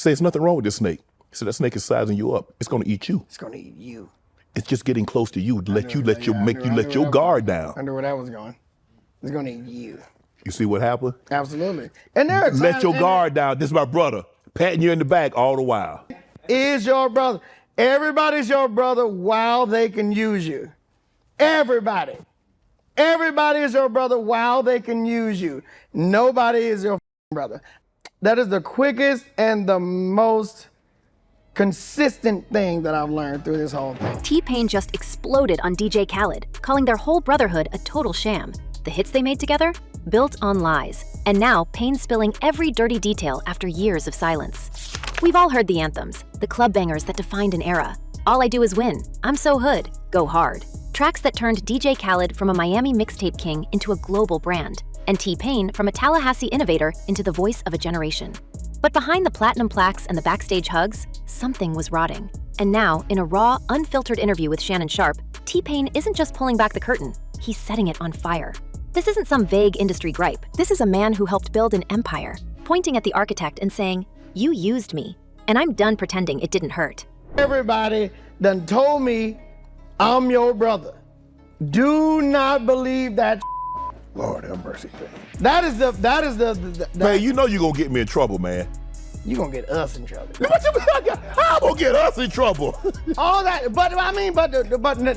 Say, there's nothing wrong with this snake. He said, that snake is sizing you up. It's gonna eat you. It's gonna eat you. It's just getting close to you to let your guard down. I knew where that was going. It's gonna eat you. You see what happened? Absolutely. And there are times, let your guard down. This is my brother, patting you in the back all the while. Is your brother. Everybody's your brother while they can use you. Everybody. Everybody is your brother while they can use you. Nobody is your brother. That is the quickest and the most consistent thing that I've learned through this whole thing. T-Pain just exploded on DJ Khaled, calling their whole brotherhood a total sham. The hits they made together? Built on lies. And now, Pain spilling every dirty detail after years of silence. We've all heard the anthems, the club bangers that defined an era. All I Do Is Win, I'm So Hood, Go Hard. Tracks that turned DJ Khaled from a Miami mixtape king into a global brand, and T-Pain from a Tallahassee innovator into the voice of a generation. But behind the platinum plaques and the backstage hugs, something was rotting. And now, in a raw, unfiltered interview with Shannon Sharpe, T-Pain isn't just pulling back the curtain, he's setting it on fire. This isn't some vague industry gripe. This is a man who helped build an empire, pointing at the architect and saying, "You used me, and I'm done pretending it didn't hurt." Everybody done told me I'm your brother. Do not believe that. Lord have mercy. That is the Man, you know you're gonna get me in trouble, man. You gonna get us in trouble. What you mean? How gonna get us in trouble? All that, but I mean, but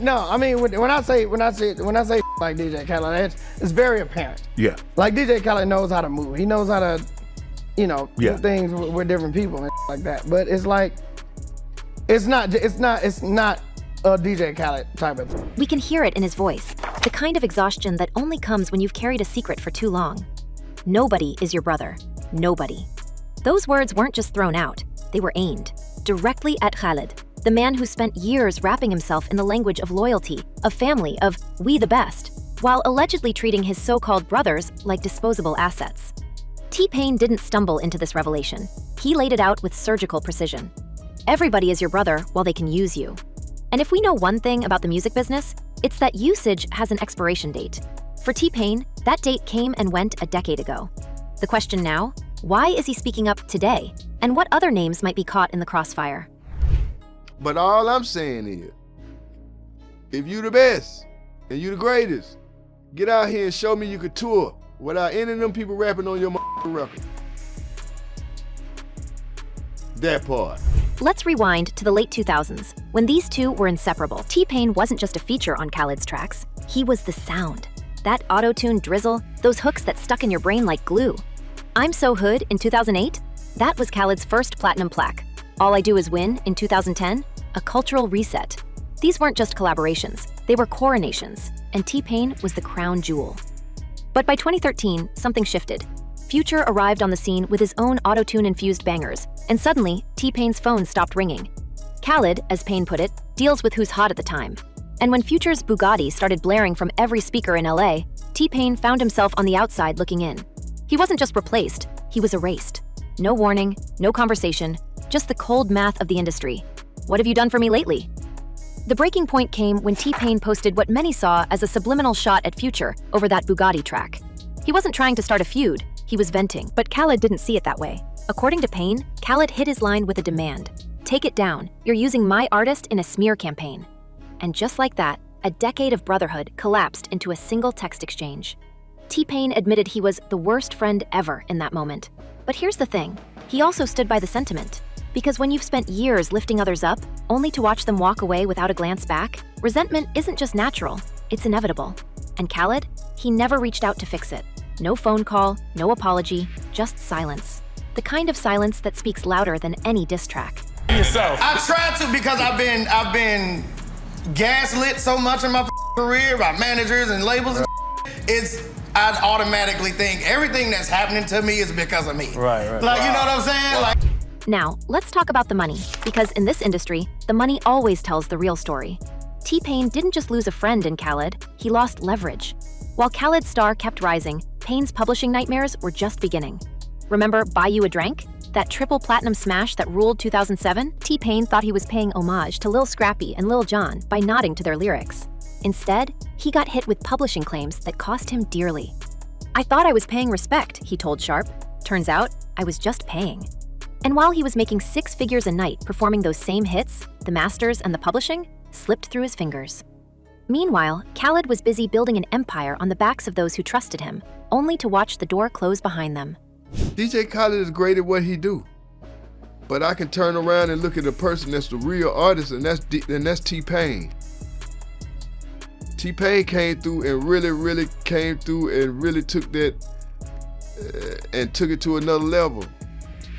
no, I mean when I say like DJ Khaled, it's very apparent. Yeah. Like DJ Khaled knows how to move. He knows how to, do things with different people and like that. But it's like, it's not a DJ Khaled type of thing. We can hear it in his voice, the kind of exhaustion that only comes when you've carried a secret for too long. Nobody is your brother. Nobody. Those words weren't just thrown out, they were aimed directly at Khaled, the man who spent years wrapping himself in the language of loyalty, of family, of we the best, while allegedly treating his so-called brothers like disposable assets. T-Pain didn't stumble into this revelation. He laid it out with surgical precision. Everybody is your brother while they can use you. And if we know one thing about the music business, it's that usage has an expiration date. For T-Pain, that date came and went a decade ago. The question now, why is he speaking up today? And what other names might be caught in the crossfire? But all I'm saying is, if you the best and you the greatest, get out here and show me you could tour without any of them people rapping on your record. That part. Let's rewind to the late 2000s, when these two were inseparable. T-Pain wasn't just a feature on Khaled's tracks, he was the sound. That auto-tune drizzle, those hooks that stuck in your brain like glue. I'm So Hood in 2008, that was Khaled's first platinum plaque. All I Do Is Win in 2010, a cultural reset. These weren't just collaborations, they were coronations, and T-Pain was the crown jewel. But by 2013, something shifted. Future arrived on the scene with his own auto-tune-infused bangers, and suddenly, T-Pain's phone stopped ringing. Khaled, as Pain put it, deals with who's hot at the time. And when Future's Bugatti started blaring from every speaker in LA, T-Pain found himself on the outside looking in. He wasn't just replaced, he was erased. No warning, no conversation, just the cold math of the industry. What have you done for me lately? The breaking point came when T-Pain posted what many saw as a subliminal shot at Future over that Bugatti track. He wasn't trying to start a feud, he was venting, but Khaled didn't see it that way. According to Pain, Khaled hit his line with a demand. Take it down, you're using my artist in a smear campaign. And just like that, a decade of brotherhood collapsed into a single text exchange. T-Pain admitted he was the worst friend ever in that moment. But here's the thing, he also stood by the sentiment. Because when you've spent years lifting others up, only to watch them walk away without a glance back, resentment isn't just natural, it's inevitable. And Khaled, he never reached out to fix it. No phone call, no apology, just silence. The kind of silence that speaks louder than any diss track. Yourself. I tried to because I've been gaslit so much in my career by managers and labels and I'd automatically think everything that's happening to me is because of me. Right. Like, you know what I'm saying? Now, let's talk about the money, because in this industry, the money always tells the real story. T-Pain didn't just lose a friend in Khaled, he lost leverage. While Khaled's star kept rising, Pain's publishing nightmares were just beginning. Remember Buy You a Drank? That triple platinum smash that ruled 2007? T-Pain thought he was paying homage to Lil Scrappy and Lil Jon by nodding to their lyrics. Instead, he got hit with publishing claims that cost him dearly. I thought I was paying respect, he told Sharpe. Turns out, I was just paying. And while he was making 6 figures a night performing those same hits, the masters and the publishing slipped through his fingers. Meanwhile, Khaled was busy building an empire on the backs of those who trusted him, only to watch the door close behind them. DJ Khaled is great at what he do. But I can turn around and look at a person that's the real artist, and that's tpain. Tpain came through and really came through and really took that and took it to another level.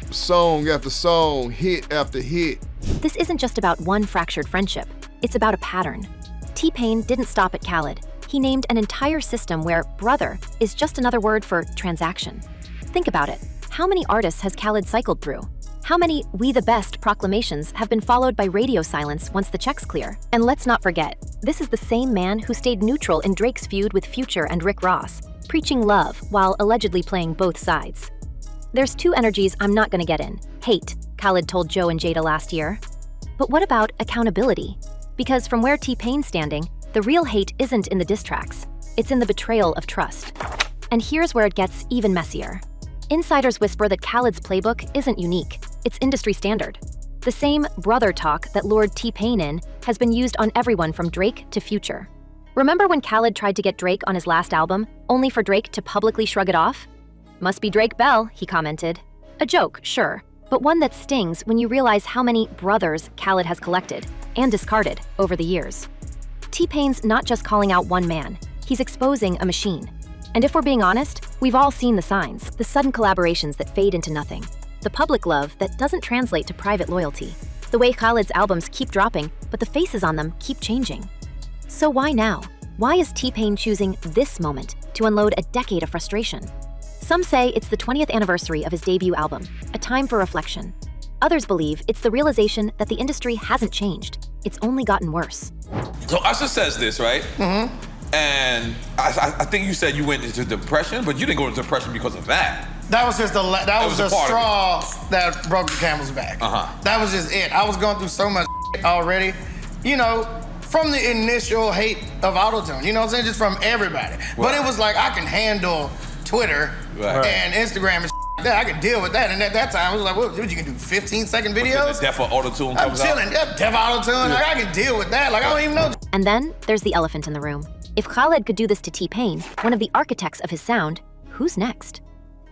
Song after song, hit after hit. This isn't just about one fractured friendship, it's about a pattern. T-Pain didn't stop at Khaled. He named an entire system where brother is just another word for transaction. Think about it. How many artists has Khaled cycled through? How many "we the best" proclamations have been followed by radio silence once the check's clear? And let's not forget, this is the same man who stayed neutral in Drake's feud with Future and Rick Ross, preaching love while allegedly playing both sides. There's 2 energies I'm not gonna get in. Hate, Khaled told Joe and Jada last year. But what about accountability? Because from where T-Pain's standing, the real hate isn't in the diss tracks. It's in the betrayal of trust. And here's where it gets even messier. Insiders whisper that Khaled's playbook isn't unique. It's industry standard. The same brother talk that lured T-Pain in has been used on everyone from Drake to Future. Remember when Khaled tried to get Drake on his last album, only for Drake to publicly shrug it off? "Must be Drake Bell," he commented. A joke, sure, but one that stings when you realize how many brothers Khaled has collected and discarded over the years. T-Pain's not just calling out one man, he's exposing a machine. And if we're being honest, we've all seen the signs, the sudden collaborations that fade into nothing, the public love that doesn't translate to private loyalty, the way Khaled's albums keep dropping, but the faces on them keep changing. So why now? Why is T-Pain choosing this moment to unload a decade of frustration? Some say it's the 20th anniversary of his debut album, a time for reflection. Others believe it's the realization that the industry hasn't changed, it's only gotten worse. So Usher says this, right? Mm-hmm. And I think you said you went into depression, but you didn't go into depression because of that. That was just the straw that broke the camel's back. Uh-huh. That was just it. I was going through so much already, you know, from the initial hate of autotune, you know what I'm saying? Just from everybody. Right. But it was like, I can handle Twitter and Instagram and that. I could deal with that. And at that time, it was like, what you can do, 15-second videos? The Def Auto-Tune I'm chilling, Def Auto-Tune. Like, I can deal with that. Like, I don't even know. And then there's the elephant in the room. If Khaled could do this to T-Pain, one of the architects of his sound, who's next?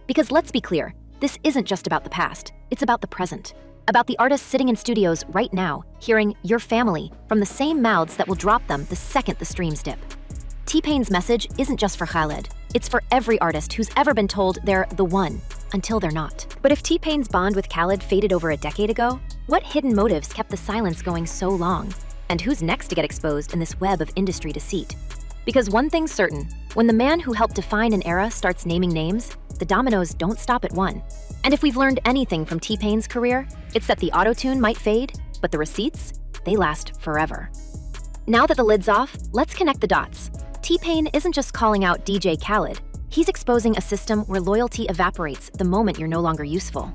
Because let's be clear, this isn't just about the past, it's about the present. About the artists sitting in studios right now, hearing "Your Family" from the same mouths that will drop them the second the streams dip. T-Pain's message isn't just for Khaled, it's for every artist who's ever been told they're the one, until they're not. But if T-Pain's bond with Khaled faded over a decade ago, what hidden motives kept the silence going so long? And who's next to get exposed in this web of industry deceit? Because one thing's certain, when the man who helped define an era starts naming names, the dominoes don't stop at one. And if we've learned anything from T-Pain's career, it's that the autotune might fade, but the receipts, they last forever. Now that the lid's off, let's connect the dots. T-Pain isn't just calling out DJ Khaled, he's exposing a system where loyalty evaporates the moment you're no longer useful.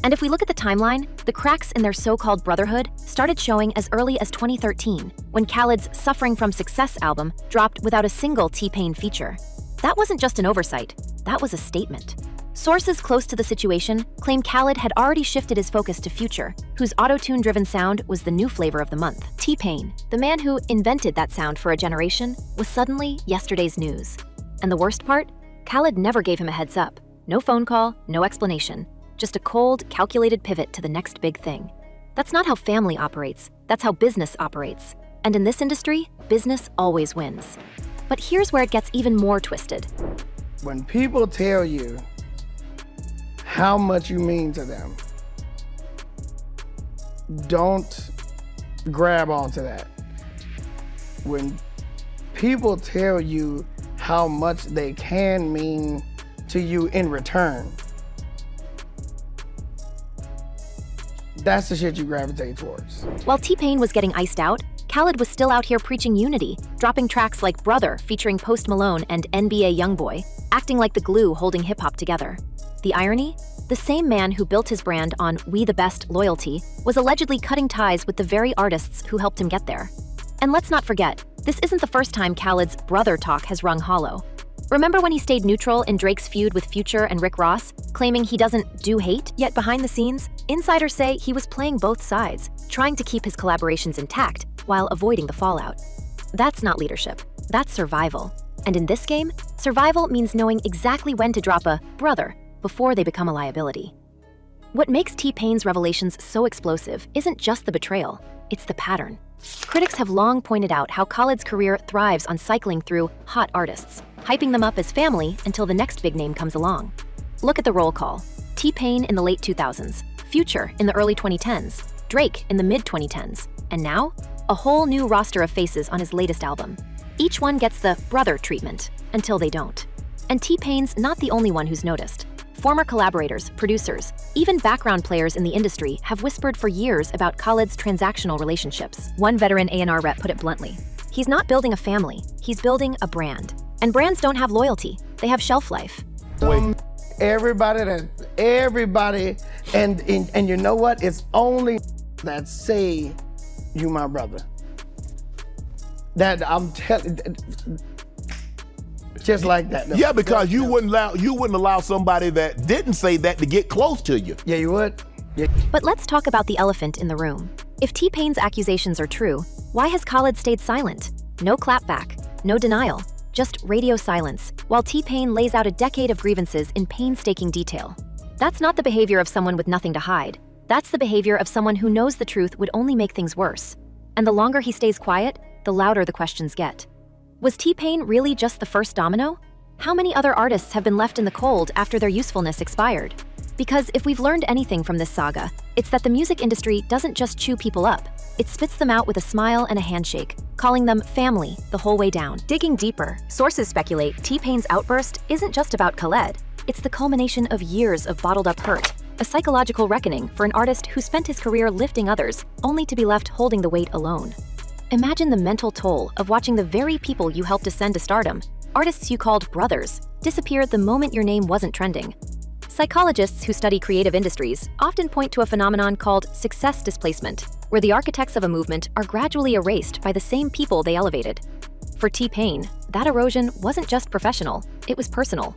And if we look at the timeline, the cracks in their so-called brotherhood started showing as early as 2013, when Khaled's Suffering from Success album dropped without a single T-Pain feature. That wasn't just an oversight, that was a statement. Sources close to the situation claim Khaled had already shifted his focus to Future, whose auto-tune-driven sound was the new flavor of the month. T-Pain, the man who invented that sound for a generation, was suddenly yesterday's news. And the worst part? Khaled never gave him a heads up. No phone call, no explanation. Just a cold, calculated pivot to the next big thing. That's not how family operates, that's how business operates. And in this industry, business always wins. But here's where it gets even more twisted. When people tell you how much you mean to them, don't grab onto that. When people tell you how much they can mean to you in return, that's the shit you gravitate towards. While T-Pain was getting iced out, Khaled was still out here preaching unity, dropping tracks like Brother featuring Post Malone and NBA Youngboy, acting like the glue holding hip-hop together. The irony? The same man who built his brand on "We the Best" loyalty was allegedly cutting ties with the very artists who helped him get there. And let's not forget, this isn't the first time Khaled's brother talk has rung hollow. Remember when he stayed neutral in Drake's feud with Future and Rick Ross, claiming he doesn't do hate, yet behind the scenes, insiders say he was playing both sides, trying to keep his collaborations intact while avoiding the fallout. That's not leadership, that's survival. And in this game, survival means knowing exactly when to drop a brother before they become a liability. What makes T-Pain's revelations so explosive isn't just the betrayal, it's the pattern. Critics have long pointed out how Khaled's career thrives on cycling through hot artists, hyping them up as family until the next big name comes along. Look at the roll call. T-Pain in the late 2000s, Future in the early 2010s, Drake in the mid-2010s, and now, a whole new roster of faces on his latest album. Each one gets the brother treatment, until they don't. And T-Pain's not the only one who's noticed. Former collaborators, producers, even background players in the industry have whispered for years about Khaled's transactional relationships. One veteran A&R rep put it bluntly. He's not building a family, he's building a brand. And brands don't have loyalty, they have shelf life. Everybody, and you know what? It's only that say you my brother. That I'm telling, just like that. Yeah, because you wouldn't allow somebody that didn't say that to get close to you. Yeah, you would. Yeah. But let's talk about the elephant in the room. If T-Pain's accusations are true, why has Khaled stayed silent? No clapback, no denial, just radio silence, while T-Pain lays out a decade of grievances in painstaking detail. That's not the behavior of someone with nothing to hide. That's the behavior of someone who knows the truth would only make things worse. And the longer he stays quiet, the louder the questions get. Was T-Pain really just the first domino? How many other artists have been left in the cold after their usefulness expired? Because if we've learned anything from this saga, it's that the music industry doesn't just chew people up, it spits them out with a smile and a handshake, calling them family the whole way down. Digging deeper, sources speculate T-Pain's outburst isn't just about Khaled, it's the culmination of years of bottled up hurt, a psychological reckoning for an artist who spent his career lifting others, only to be left holding the weight alone. Imagine the mental toll of watching the very people you helped ascend to stardom, artists you called brothers, disappear the moment your name wasn't trending. Psychologists who study creative industries often point to a phenomenon called success displacement, where the architects of a movement are gradually erased by the same people they elevated. For T-Pain, that erosion wasn't just professional, it was personal.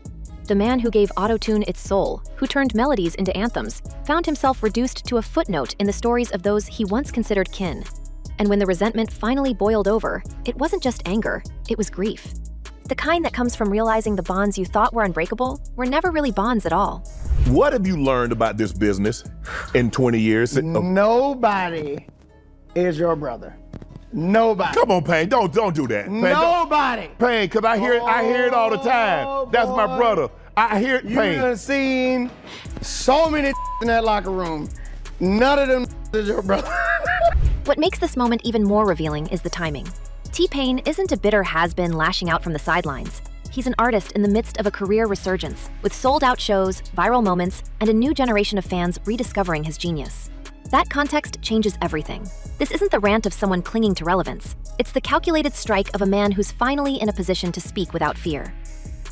The man who gave autotune its soul, who turned melodies into anthems, found himself reduced to a footnote in the stories of those he once considered kin. And when the resentment finally boiled over, it wasn't just anger, it was grief. The kind that comes from realizing the bonds you thought were unbreakable were never really bonds at all. What have you learned about this business in 20 years? Nobody is your brother. Nobody. Come on, Pain, don't do that. Pain, Nobody. Pain, because I hear it all the time. That's my brother. I hear it, You Pain. done seen so many in that locker room. None of them is your brother. What makes this moment even more revealing is the timing. T-Pain isn't a bitter has-been lashing out from the sidelines. He's an artist in the midst of a career resurgence, with sold-out shows, viral moments, and a new generation of fans rediscovering his genius. That context changes everything. This isn't the rant of someone clinging to relevance. It's the calculated strike of a man who's finally in a position to speak without fear.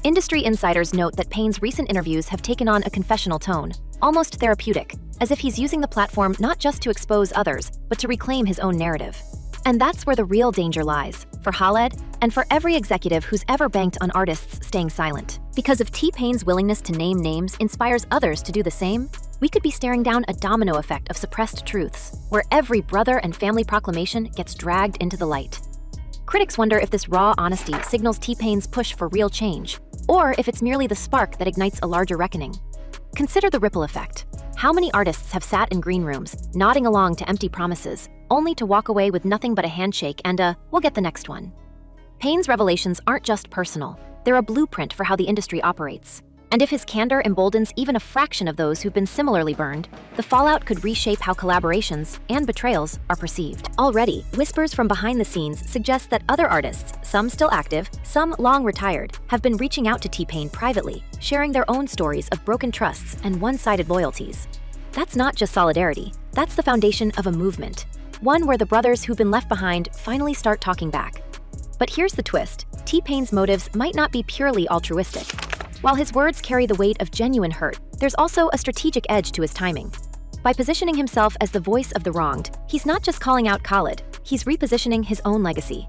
Industry insiders note that Pain's recent interviews have taken on a confessional tone, almost therapeutic, as if he's using the platform not just to expose others, but to reclaim his own narrative. And that's where the real danger lies, for Khaled and for every executive who's ever banked on artists staying silent. Because if T-Pain's willingness to name names inspires others to do the same, we could be staring down a domino effect of suppressed truths, where every brother and family proclamation gets dragged into the light. Critics wonder if this raw honesty signals T-Pain's push for real change, or if it's merely the spark that ignites a larger reckoning. Consider the ripple effect. How many artists have sat in green rooms, nodding along to empty promises, only to walk away with nothing but a handshake and a, we'll get the next one? Pain's revelations aren't just personal, they're a blueprint for how the industry operates. And if his candor emboldens even a fraction of those who've been similarly burned, the fallout could reshape how collaborations and betrayals are perceived. Already, whispers from behind the scenes suggest that other artists, some still active, some long retired, have been reaching out to T-Pain privately, sharing their own stories of broken trusts and one-sided loyalties. That's not just solidarity, that's the foundation of a movement. One where the brothers who've been left behind finally start talking back. But here's the twist, T-Pain's motives might not be purely altruistic. While his words carry the weight of genuine hurt, there's also a strategic edge to his timing. By positioning himself as the voice of the wronged, he's not just calling out Khaled, he's repositioning his own legacy.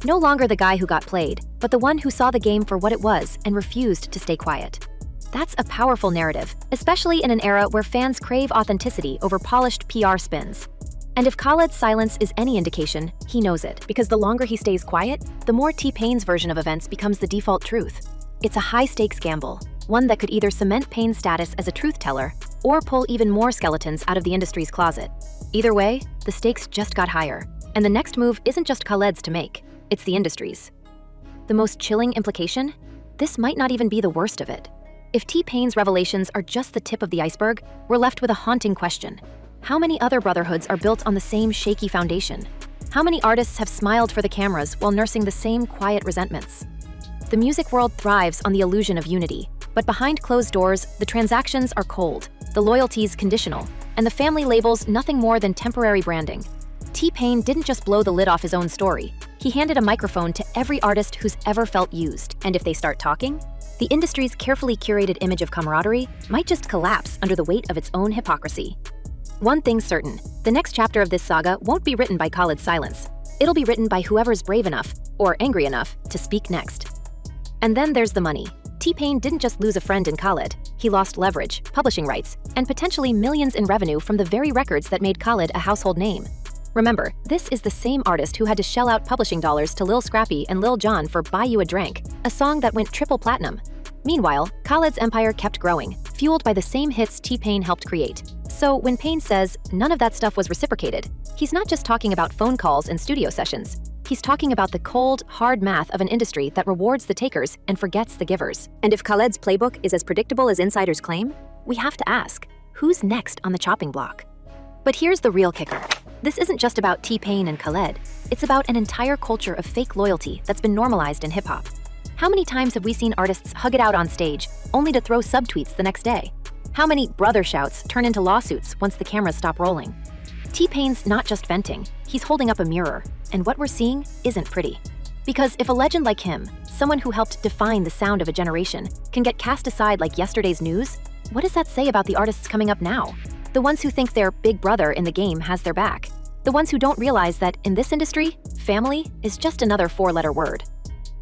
No longer the guy who got played, but the one who saw the game for what it was and refused to stay quiet. That's a powerful narrative, especially in an era where fans crave authenticity over polished PR spins. And if Khaled's silence is any indication, he knows it, because the longer he stays quiet, the more T-Pain's version of events becomes the default truth. It's a high-stakes gamble, one that could either cement Pain's status as a truth-teller or pull even more skeletons out of the industry's closet. Either way, the stakes just got higher, and the next move isn't just Khaled's to make, it's the industry's. The most chilling implication? This might not even be the worst of it. If T-Pain's revelations are just the tip of the iceberg, we're left with a haunting question. How many other brotherhoods are built on the same shaky foundation? How many artists have smiled for the cameras while nursing the same quiet resentments? The music world thrives on the illusion of unity, but behind closed doors, the transactions are cold, the loyalties conditional, and the family labels nothing more than temporary branding. T-Pain didn't just blow the lid off his own story. He handed a microphone to every artist who's ever felt used. And if they start talking, the industry's carefully curated image of camaraderie might just collapse under the weight of its own hypocrisy. One thing's certain, the next chapter of this saga won't be written by Khaled's silence. It'll be written by whoever's brave enough, or angry enough, to speak next. And then there's the money. T-Pain didn't just lose a friend in Khaled, he lost leverage, publishing rights, and potentially millions in revenue from the very records that made Khaled a household name. Remember, this is the same artist who had to shell out publishing dollars to Lil Scrappy and Lil Jon for Buy You a Drank, a song that went triple platinum. Meanwhile, Khaled's empire kept growing, fueled by the same hits T-Pain helped create. So when Pain says none of that stuff was reciprocated, he's not just talking about phone calls and studio sessions. He's talking about the cold, hard math of an industry that rewards the takers and forgets the givers. And if Khaled's playbook is as predictable as insiders claim, we have to ask, who's next on the chopping block? But here's the real kicker. This isn't just about T-Pain and Khaled. It's about an entire culture of fake loyalty that's been normalized in hip-hop. How many times have we seen artists hug it out on stage, only to throw subtweets the next day? How many brother shouts turn into lawsuits once the cameras stop rolling? T-Pain's not just venting, he's holding up a mirror, and what we're seeing isn't pretty. Because if a legend like him, someone who helped define the sound of a generation, can get cast aside like yesterday's news, what does that say about the artists coming up now? The ones who think their big brother in the game has their back. The ones who don't realize that in this industry, family is just another four-letter word.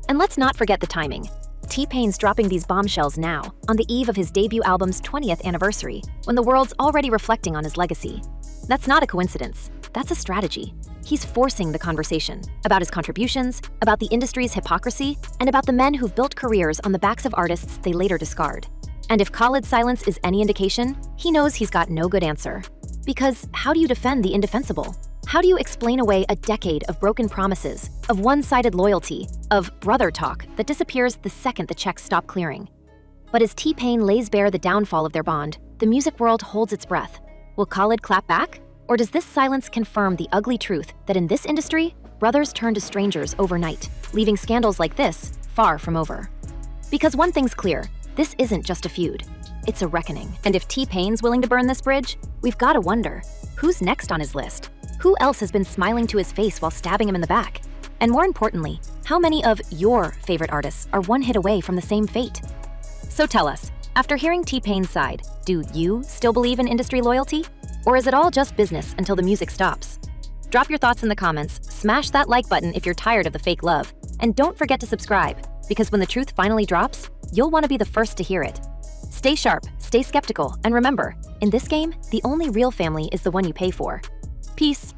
And let's not forget the timing. T-Pain's dropping these bombshells now, on the eve of his debut album's 20th anniversary, when the world's already reflecting on his legacy. That's not a coincidence. That's a strategy. He's forcing the conversation about his contributions, about the industry's hypocrisy, and about the men who've built careers on the backs of artists they later discard. And if Khaled's silence is any indication, he knows he's got no good answer. Because how do you defend the indefensible? How do you explain away a decade of broken promises, of one-sided loyalty, of brother talk that disappears the second the checks stop clearing? But as T-Pain lays bare the downfall of their bond, the music world holds its breath. Will Khaled clap back? Or does this silence confirm the ugly truth that in this industry, brothers turn to strangers overnight, leaving scandals like this far from over? Because one thing's clear, this isn't just a feud. It's a reckoning. And if T-Pain's willing to burn this bridge, we've got to wonder, who's next on his list? Who else has been smiling to his face while stabbing him in the back? And more importantly, how many of your favorite artists are one hit away from the same fate? So tell us, after hearing T-Pain's side, do you still believe in industry loyalty? Or is it all just business until the music stops? Drop your thoughts in the comments, smash that like button if you're tired of the fake love, and don't forget to subscribe, because when the truth finally drops, you'll want to be the first to hear it. Stay sharp, stay skeptical, and remember, in this game, the only real family is the one you pay for. Peace.